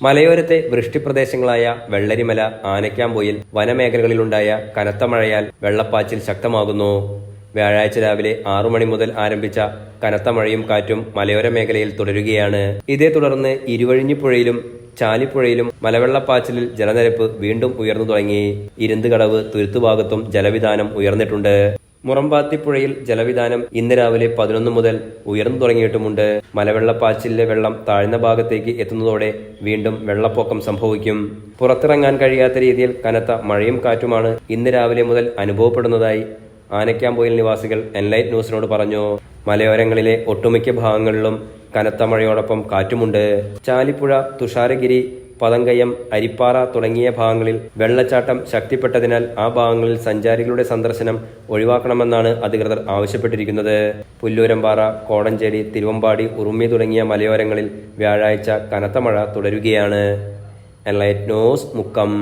മലയോരത്തെ വൃഷ്ടിപ്രദേശങ്ങളായ വെള്ളരിമല, ആനക്കാംപൊയിൽ വനമേഖലകളിലുണ്ടായ കനത്ത മഴയാൽ വെള്ളപ്പാച്ചിൽ ശക്തമാകുന്നു. വ്യാഴാഴ്ച രാവിലെ 6 മണി മുതൽ ആരംഭിച്ച കനത്ത മഴയും കാറ്റും മലയോര മേഖലയിൽ തുടരുകയാണ്. ഇതേ തുടർന്ന് ഇരുവഴിഞ്ഞിപ്പുഴയിലും ചാലിപ്പുഴയിലും മലവെള്ളപ്പാച്ചിലിൽ ജലനിരപ്പ് വീണ്ടും ഉയർന്നു തുടങ്ങി. ഇരുന്തുകടവ്, തുരുത്തുഭാഗത്തും ജലവിധാനം ഉയർന്നിട്ടുണ്ട്. മുറമ്പാത്തിപ്പുഴയിൽ ജലവിധാനം ഇന്ന് രാവിലെ 11 മുതൽ ഉയർന്നു തുടങ്ങിയിട്ടുമുണ്ട്. മലവെള്ളപ്പാച്ചിലിലെ വെള്ളം താഴ്ന്ന ഭാഗത്തേക്ക് എത്തുന്നതോടെ വീണ്ടും വെള്ളപ്പൊക്കം സംഭവിക്കും. പുറത്തിറങ്ങാൻ കഴിയാത്ത രീതിയിൽ കനത്ത മഴയും കാറ്റുമാണ് ഇന്ന് രാവിലെ മുതൽ അനുഭവപ്പെടുന്നതായി ആനക്കാംപൊയിൽ നിവാസികൾ എൻലൈറ്റ് ന്യൂസിനോട് പറഞ്ഞു. മലയോരങ്ങളിലെ ഒട്ടുമിക്ക ഭാഗങ്ങളിലും കനത്ത മഴയോടൊപ്പം കാറ്റുമുണ്ട്. ചാലിപ്പുഴ, തുഷാരഗിരി, പതങ്കയം, അരിപ്പാറ തുടങ്ങിയ ഭാഗങ്ങളിൽ വെള്ളച്ചാട്ടം ശക്തിപ്പെട്ടതിനാൽ ആ ഭാഗങ്ങളിൽ സഞ്ചാരികളുടെ സന്ദർശനം ഒഴിവാക്കണമെന്നാണ് അധികൃതർ ആവശ്യപ്പെട്ടിരിക്കുന്നത്. പുല്ലൂരമ്പാറ, കോടഞ്ചേരി, തിരുവമ്പാടി, ഉറുമി തുടങ്ങിയ മലയോരങ്ങളിൽ വ്യാഴാഴ്ച കനത്ത മഴ തുടരുകയാണ്. Enlight news, Mukkam.